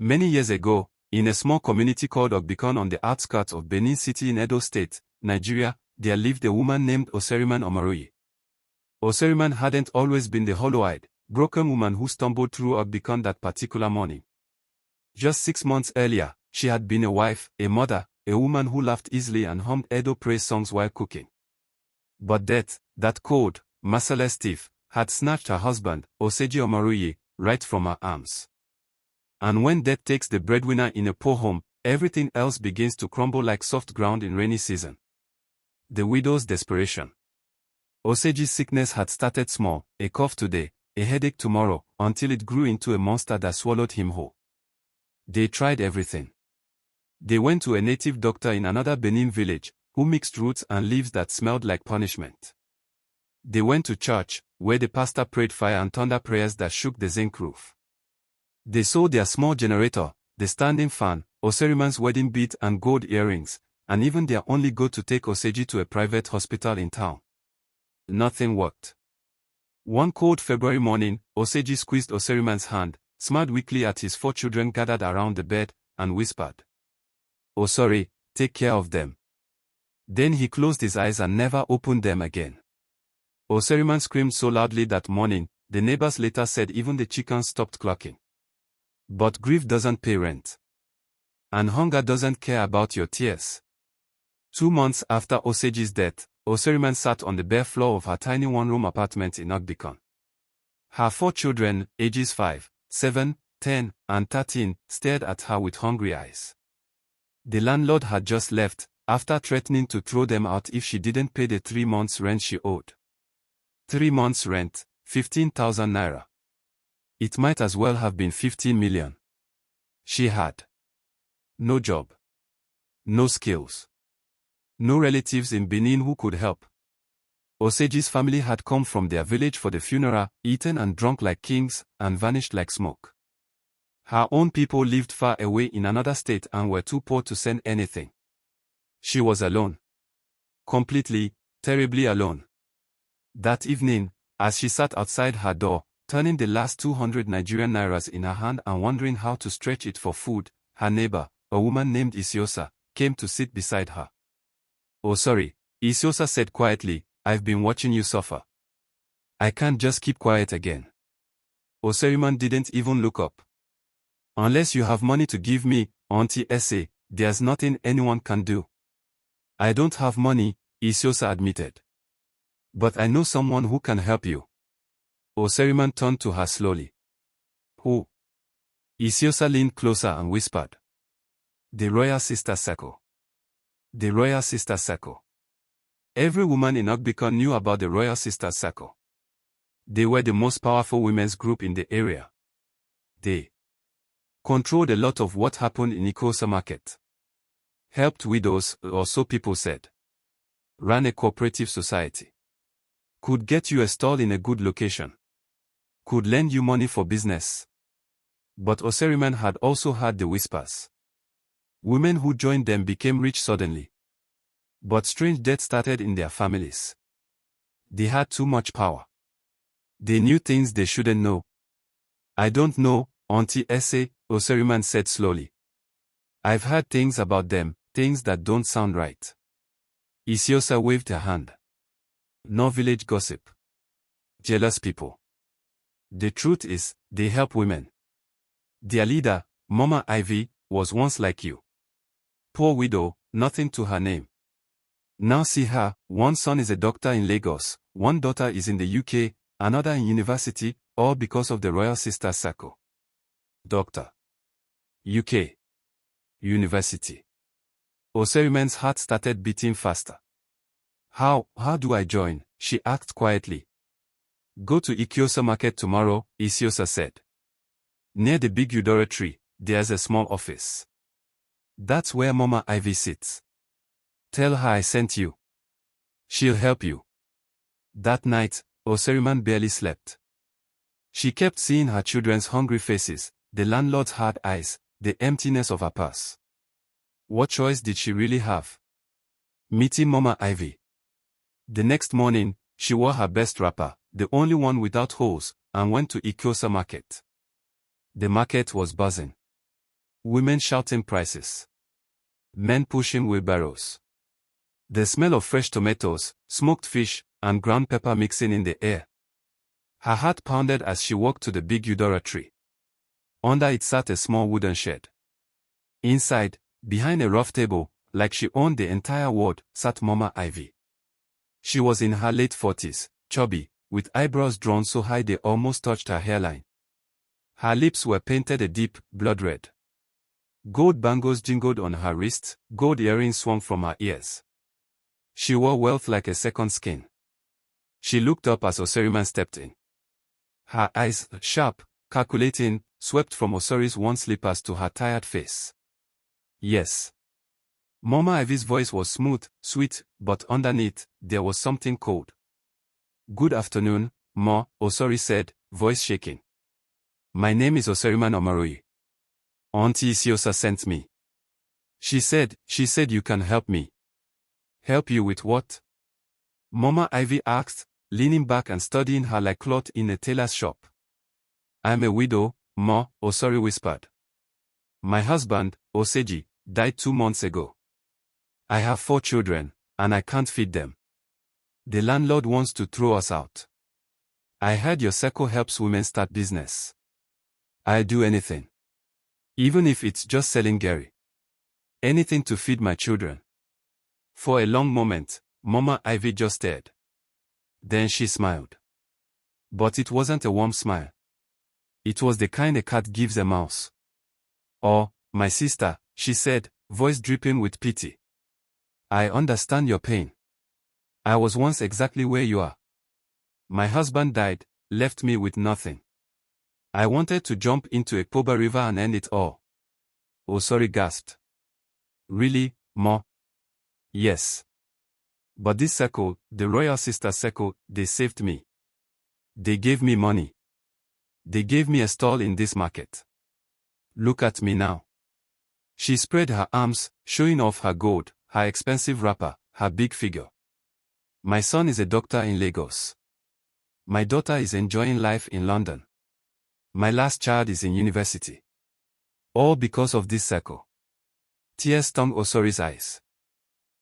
Many years ago, in a small community called Ogbikon on the outskirts of Benin City in Edo State, Nigeria, there lived a woman named Oseriman Omaroye. Oseriman hadn't always been the hollow-eyed, broken woman who stumbled through Ogbikon that particular morning. Just 6 months earlier, she had been a wife, a mother, a woman who laughed easily and hummed Edo praise songs while cooking. But death, that cold, merciless thief, had snatched her husband, Oseji Omaroye, right from her arms. And when death takes the breadwinner in a poor home, everything else begins to crumble like soft ground in rainy season. The widow's desperation. Oseji's sickness had started small, a cough today, a headache tomorrow, until it grew into a monster that swallowed him whole. They tried everything. They went to a native doctor in another Benin village, who mixed roots and leaves that smelled like punishment. They went to church, where the pastor prayed fire and thunder prayers that shook the zinc roof. They sold their small generator, the standing fan, Oseriman's wedding bead and gold earrings, and even their only goat to take Oseji to a private hospital in town. Nothing worked. One cold February morning, Oseji squeezed Oseriman's hand, smiled weakly at his 4 children gathered around the bed, and whispered, "Oh sorry, take care of them." Then he closed his eyes and never opened them again. Oseriman screamed so loudly that morning, the neighbors later said even the chickens stopped clucking. But grief doesn't pay rent. And hunger doesn't care about your tears. 2 months after Oseji's death, Oseriman sat on the bare floor of her tiny one-room apartment in Ogbikon. Her 4 children, ages 5, 7, 10, and 13, stared at her with hungry eyes. The landlord had just left, after threatening to throw them out if she didn't pay the 3 months' rent she owed. 3 months' rent, 15,000 naira. It might as well have been 15 million. She had no job, no skills, no relatives in Benin who could help. Oseji's family had come from their village for the funeral, eaten and drunk like kings, and vanished like smoke. Her own people lived far away in another state and were too poor to send anything. She was alone. Completely, terribly alone. That evening, as she sat outside her door, turning the last 200 Nigerian nairas in her hand and wondering how to stretch it for food, her neighbor, a woman named Isiosa, came to sit beside her. "Oh sorry," Isiosa said quietly, "I've been watching you suffer. I can't just keep quiet again." Oseriman didn't even look up. "Unless you have money to give me, Auntie Ese, there's nothing anyone can do." "I don't have money," Isiosa admitted. "But I know someone who can help you." Oseriman turned to her slowly. "Who?" Isiosa leaned closer and whispered, "The Royal Sister Circle." The Royal Sister Circle. Every woman in Ogbikon knew about the Royal Sister Circle. They were the most powerful women's group in the area. They controlled a lot of what happened in Ikosa Market. Helped widows, or so people said. Ran a cooperative society. Could get you a stall in a good location. Could lend you money for business. But Oseriman had also heard the whispers. Women who joined them became rich suddenly. But strange death started in their families. They had too much power. They knew things they shouldn't know. "I don't know, Auntie Ese," Oseriman said slowly. "I've heard things about them, things that don't sound right." Isiosa waved her hand. "No village gossip. Jealous people. The truth is, they help women. Their leader, Mama Ivy, was once like you. Poor widow, nothing to her name. Now see her, one son is a doctor in Lagos, one daughter is in the UK, another in university, all because of the Royal Sister Circle." Doctor. UK. University. Oseriman's heart started beating faster. How do I join?" she asked quietly. "Go to Ikosa Market tomorrow," Isiosa said. "Near the big Udora tree, there's a small office. That's where Mama Ivy sits. Tell her I sent you. She'll help you." That night, Oseriman barely slept. She kept seeing her children's hungry faces, the landlord's hard eyes, the emptiness of her purse. What choice did she really have? Meeting Mama Ivy. The next morning, she wore her best wrapper, the only one without holes, and went to Ikosa Market. The market was buzzing. Women shouting prices. Men pushing wheelbarrows. The smell of fresh tomatoes, smoked fish, and ground pepper mixing in the air. Her heart pounded as she walked to the big Eudora tree. Under it sat a small wooden shed. Inside, behind a rough table, like she owned the entire world, sat Mama Ivy. She was in her late 40s, chubby, with eyebrows drawn so high they almost touched her hairline. Her lips were painted a deep, blood red. Gold bangles jingled on her wrists, gold earrings swung from her ears. She wore wealth like a second skin. She looked up as Oseriman stepped in. Her eyes, sharp, calculating, swept from Osori's worn slippers to her tired face. Yes. Mama Ivy's voice was smooth, sweet, but underneath, there was something cold. Good afternoon, Ma, Osori said, voice shaking. My name is Oseriman Omarui. Auntie Isiosa sent me. She said you can help me. Help you with what? Mama Ivy asked, leaning back and studying her like cloth in a tailor's shop. I'm a widow, Ma, Osori whispered. My husband, Oseji, died 2 months ago. I have 4 children, and I can't feed them. The landlord wants to throw us out. I heard your circle helps women start business. I'll do anything. Even if it's just selling Gary. Anything to feed my children. For a long moment, Mama Ivy just stared. Then she smiled. But it wasn't a warm smile. It was the kind a cat gives a mouse. Oh, my sister, she said, voice dripping with pity. I understand your pain. I was once exactly where you are. My husband died, left me with nothing. I wanted to jump into a Koba River and end it all. Osori gasped. Really, Ma? Yes. But this circle, the royal sister circle, they saved me. They gave me money. They gave me a stall in this market. Look at me now. She spread her arms, showing off her gold, her expensive wrapper, her big figure. My son is a doctor in Lagos. My daughter is enjoying life in London. My last child is in university. All because of this circle. Tears stung Osori's eyes.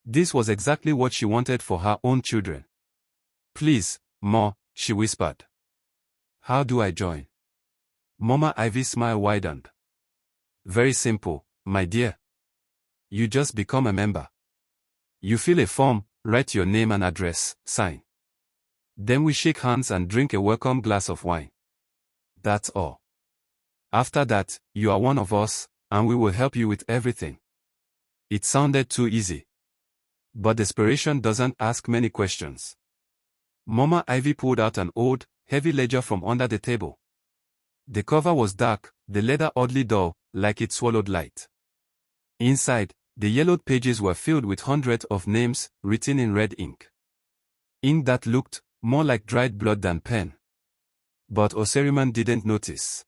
This was exactly what she wanted for her own children. Please, Ma, she whispered. How do I join? Mama Ivy's smile widened. Very simple, my dear. You just become a member. You fill a form, write your name and address, sign. Then we shake hands and drink a welcome glass of wine. That's all. After that, you are one of us, and we will help you with everything. It sounded too easy. But desperation doesn't ask many questions. Mama Ivy pulled out an old, heavy ledger from under the table. The cover was dark, the leather oddly dull, like it swallowed light. Inside, the yellowed pages were filled with hundreds of names, written in red ink. Ink that looked more like dried blood than pen. But Oseriman didn't notice.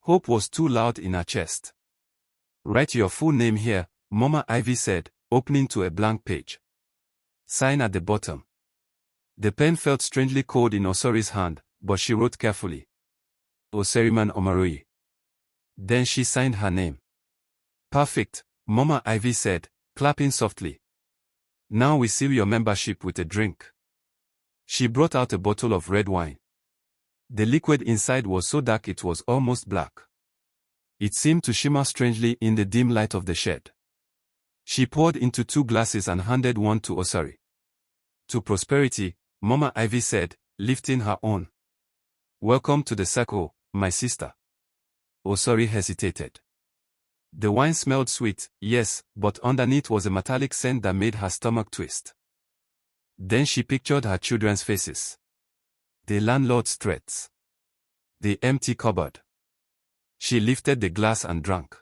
Hope was too loud in her chest. Write your full name here, Mama Ivy said, opening to a blank page. Sign at the bottom. The pen felt strangely cold in Osori's hand, but she wrote carefully. Oseriman Omarui. Then she signed her name. Perfect, Mama Ivy said, clapping softly. Now we seal your membership with a drink. She brought out a bottle of red wine. The liquid inside was so dark it was almost black. It seemed to shimmer strangely in the dim light of the shed. She poured into 2 glasses and handed one to Osori. To prosperity, Mama Ivy said, lifting her own. Welcome to the circle, my sister. Osori hesitated. The wine smelled sweet, yes, but underneath was a metallic scent that made her stomach twist. Then she pictured her children's faces. The landlord's threats. The empty cupboard. She lifted the glass and drank.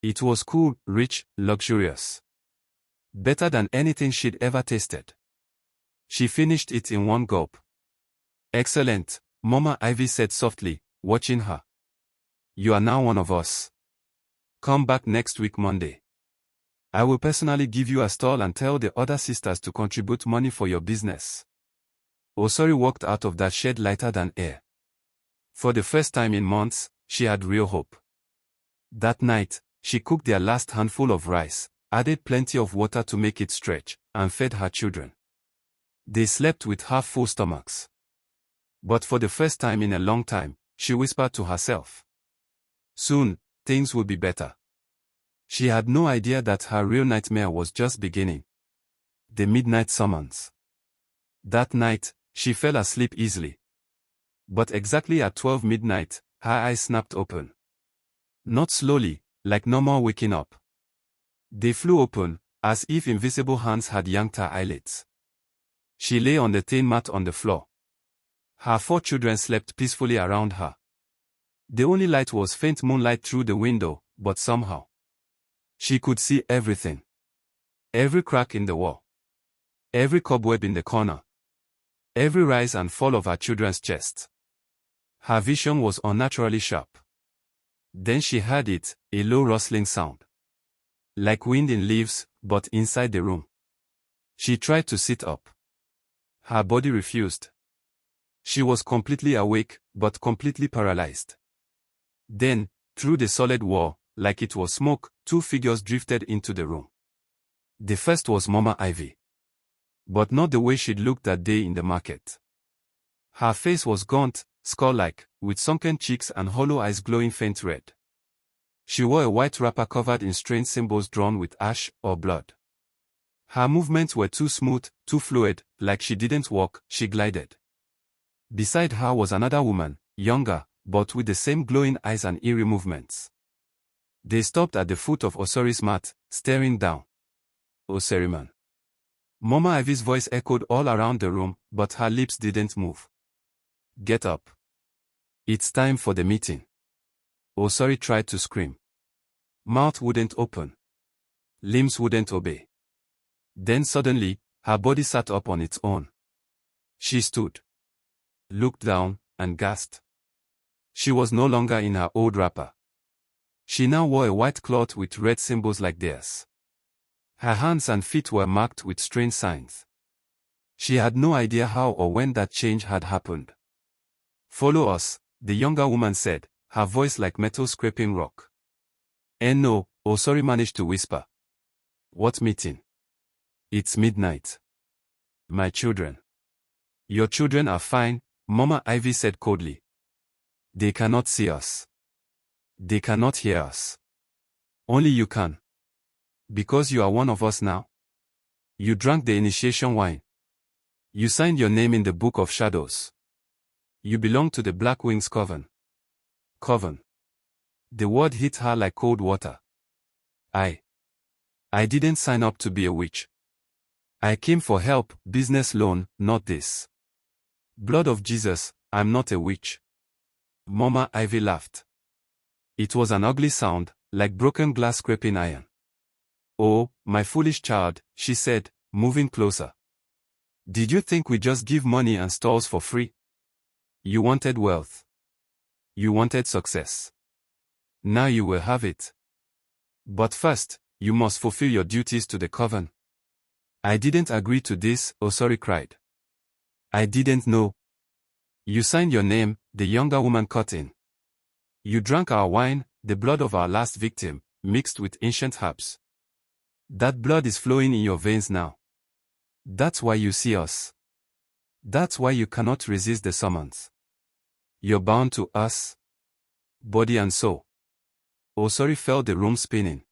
It was cool, rich, luxurious. Better than anything she'd ever tasted. She finished it in one gulp. Excellent, Mama Ivy said softly, watching her. You are now one of us. Come back next week Monday. I will personally give you a stall and tell the other sisters to contribute money for your business. Osori walked out of that shed lighter than air. For the first time in months, she had real hope. That night, she cooked their last handful of rice, added plenty of water to make it stretch, and fed her children. They slept with half-full stomachs. But for the first time in a long time, she whispered to herself, "Soon, things will be better." She had no idea that her real nightmare was just beginning. The midnight summons. That night, she fell asleep easily. But exactly at 12 midnight, her eyes snapped open. Not slowly, like normal waking up. They flew open, as if invisible hands had yanked her eyelids. She lay on the thin mat on the floor. Her 4 children slept peacefully around her. The only light was faint moonlight through the window, but somehow she could see everything. Every crack in the wall. Every cobweb in the corner. Every rise and fall of her children's chests. Her vision was unnaturally sharp. Then she heard it, a low rustling sound. Like wind in leaves, but inside the room. She tried to sit up. Her body refused. She was completely awake, but completely paralyzed. Then, through the solid wall, like it was smoke, 2 figures drifted into the room. The first was Mama Ivy. But not the way she'd looked that day in the market. Her face was gaunt, skull-like, with sunken cheeks and hollow eyes glowing faint red. She wore a white wrapper covered in strange symbols drawn with ash or blood. Her movements were too smooth, too fluid, like she didn't walk, she glided. Beside her was another woman, younger, but with the same glowing eyes and eerie movements. They stopped at the foot of Osori's mat, staring down. "Oseriman." Mama Ivy's voice echoed all around the room, but her lips didn't move. "Get up. It's time for the meeting." Osori tried to scream. Mouth wouldn't open. Limbs wouldn't obey. Then suddenly, her body sat up on its own. She stood, looked down, and gasped. She was no longer in her old wrapper. She now wore a white cloth with red symbols like theirs. Her hands and feet were marked with strange signs. She had no idea how or when that change had happened. "Follow us," the younger woman said, her voice like metal scraping rock. "No," Osori managed to whisper. "What meeting?" "It's midnight." "My children." "Your children are fine," Mama Ivy said coldly. "They cannot see us. They cannot hear us. Only you can. Because you are one of us now. You drank the initiation wine. You signed your name in the Book of Shadows. You belong to the Black Wings Coven." Coven. The word hit her like cold water. I didn't sign up to be a witch. I came for help, business loan, not this. Blood of Jesus, I'm not a witch. Mama Ivy laughed. It was an ugly sound, like broken glass scraping iron. "Oh, my foolish child," she said, moving closer. "Did you think we just give money and stalls for free? You wanted wealth. You wanted success. Now you will have it. But first, you must fulfill your duties to the coven." "I didn't agree to this," Osori cried. "I didn't know." "You signed your name," the younger woman cut in. "You drank our wine, the blood of our last victim, mixed with ancient herbs. That blood is flowing in your veins now. That's why you see us. That's why you cannot resist the summons. You're bound to us, body and soul." Osori felt the room spinning.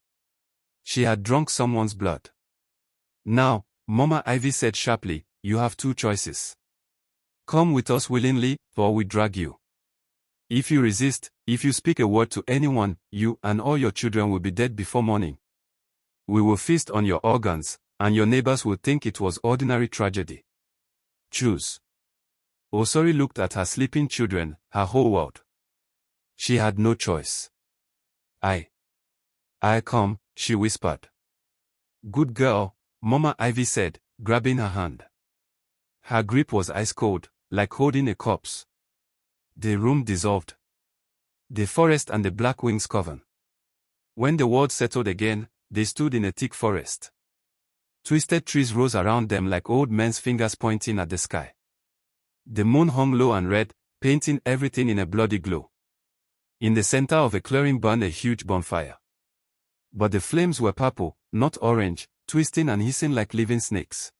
She had drunk someone's blood. "Now," Mama Ivy said sharply, "you have 2 choices. Come with us willingly, or we drag you. If you resist, if you speak a word to anyone, you and all your children will be dead before morning. We will feast on your organs, and your neighbors will think it was ordinary tragedy. Choose." Osori looked at her sleeping children, her whole world. She had no choice. I come," she whispered. "Good girl," Mama Ivy said, grabbing her hand. Her grip was ice cold, like holding a corpse. The room dissolved. The forest and the Black Wings Coven. When the world settled again, they stood in a thick forest. Twisted trees rose around them like old men's fingers pointing at the sky. The moon hung low and red, painting everything in a bloody glow. In the center of a clearing burned a huge bonfire. But the flames were purple, not orange, twisting and hissing like living snakes.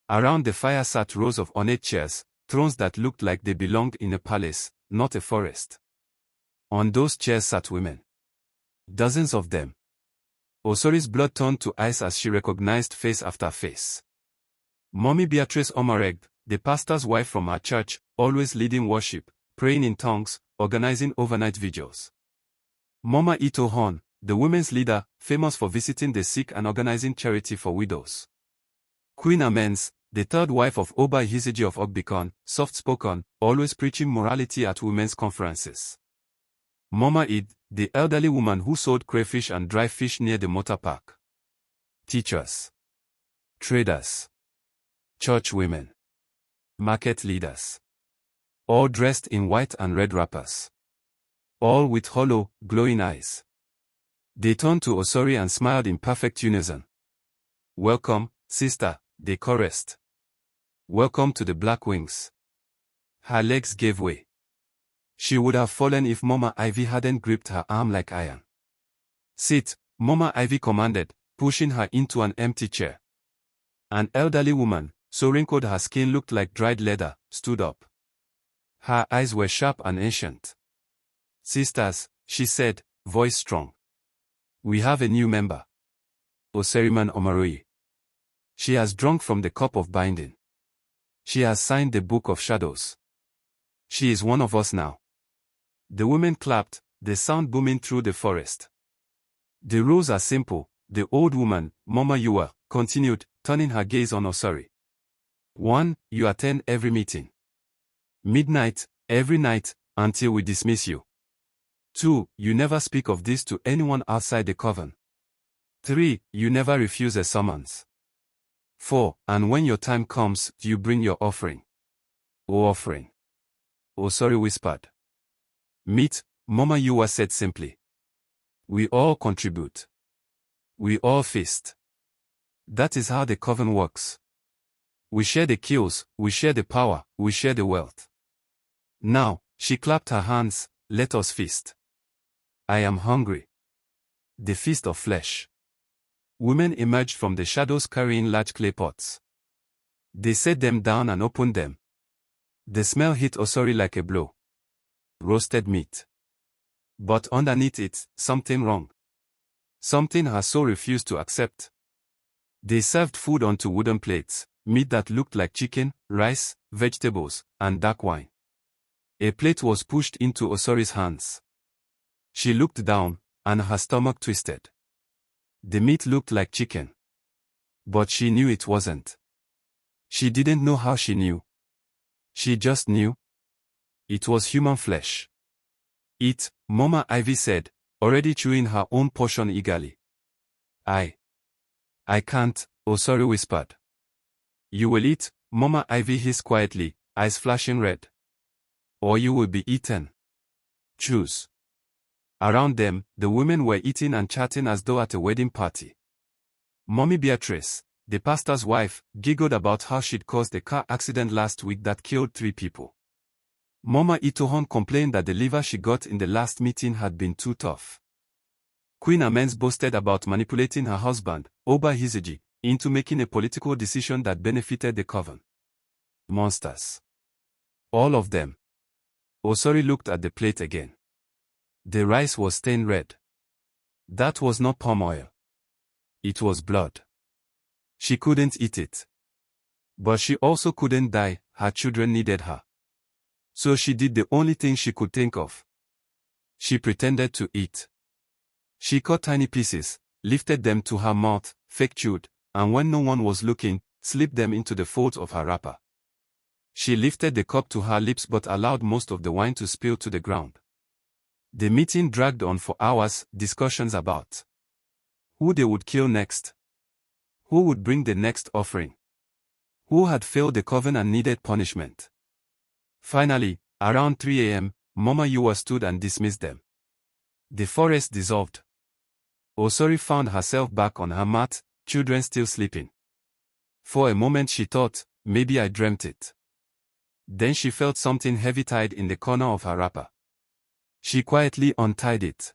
Around the fire sat rows of ornate chairs, thrones that looked like they belonged in a palace, not a forest. On those chairs sat women. Dozens of them. Osori's blood turned to ice as she recognized face after face. Mommy Beatrice Omareg, the pastor's wife from her church, always leading worship, praying in tongues, organizing overnight vigils. Mama Ito Horn, the women's leader, famous for visiting the sick and organizing charity for widows. Queen Amens, the third wife of Oba Ihiziji of Ogbikon, soft-spoken, always preaching morality at women's conferences. Mama Id, the elderly woman who sold crayfish and dry fish near the motor park. Teachers. Traders. Church women. Market leaders. All dressed in white and red wrappers. All with hollow, glowing eyes. They turned to Osori and smiled in perfect unison. "Welcome, sister," they chorused. "Welcome to the Black Wings." Her legs gave way. She would have fallen if Mama Ivy hadn't gripped her arm like iron. "Sit," Mama Ivy commanded, pushing her into an empty chair. An elderly woman, so wrinkled her skin looked like dried leather, stood up. Her eyes were sharp and ancient. "Sisters," she said, voice strong. "We have a new member. Oseriman Omarui. She has drunk from the cup of binding. She has signed the Book of Shadows. She is one of us now." The women clapped, the sound booming through the forest. "The rules are simple," the old woman, Mama Yua, continued, turning her gaze on Osori. 1. You attend every meeting. Midnight, every night, until we dismiss you. 2. You never speak of this to anyone outside the coven. 3. You never refuse a summons. 4. And when your time comes, you bring your offering. O offering. Osori whispered. Meet, Mama Yua said simply. We all contribute. We all feast. That is how the coven works. We share the kills, we share the power, we share the wealth. Now, she clapped her hands, let us feast. I am hungry. The feast of flesh. Women emerged from the shadows carrying large clay pots. They set them down and opened them. The smell hit Osori like a blow. Roasted meat. But underneath it, something wrong. Something her soul refused to accept. They served food onto wooden plates, meat that looked like chicken, rice, vegetables, and dark wine. A plate was pushed into Osori's hands. She looked down, and her stomach twisted. The meat looked like chicken. But she knew it wasn't. She didn't know how she knew. She just knew. It was human flesh. Eat, Mama Ivy said, already chewing her own portion eagerly. I can't, Osori whispered. You will eat, Mama Ivy hissed quietly, eyes flashing red. Or you will be eaten. Choose. Around them, the women were eating and chatting as though at a wedding party. Mommy Beatrice, the pastor's wife, giggled about how she'd caused a car accident last week that killed 3 people. Mama Itohon complained that the liver she got in the last meeting had been too tough. Queen Amens boasted about manipulating her husband, Oba Ihiziji, into making a political decision that benefited the coven. Monsters. All of them. Osori looked at the plate again. The rice was stained red. That was not palm oil. It was blood. She couldn't eat it. But she also couldn't die, her children needed her. So she did the only thing she could think of. She pretended to eat. She cut tiny pieces, lifted them to her mouth, fake chewed, and when no one was looking, slipped them into the folds of her wrapper. She lifted the cup to her lips but allowed most of the wine to spill to the ground. The meeting dragged on for hours, discussions about who they would kill next, who would bring the next offering, who had failed the coven and needed punishment. Finally, around 3 a.m., Mama Yua stood and dismissed them. The forest dissolved. Osori found herself back on her mat, children still sleeping. For a moment she thought, maybe I dreamt it. Then she felt something heavy tied in the corner of her wrapper. She quietly untied it.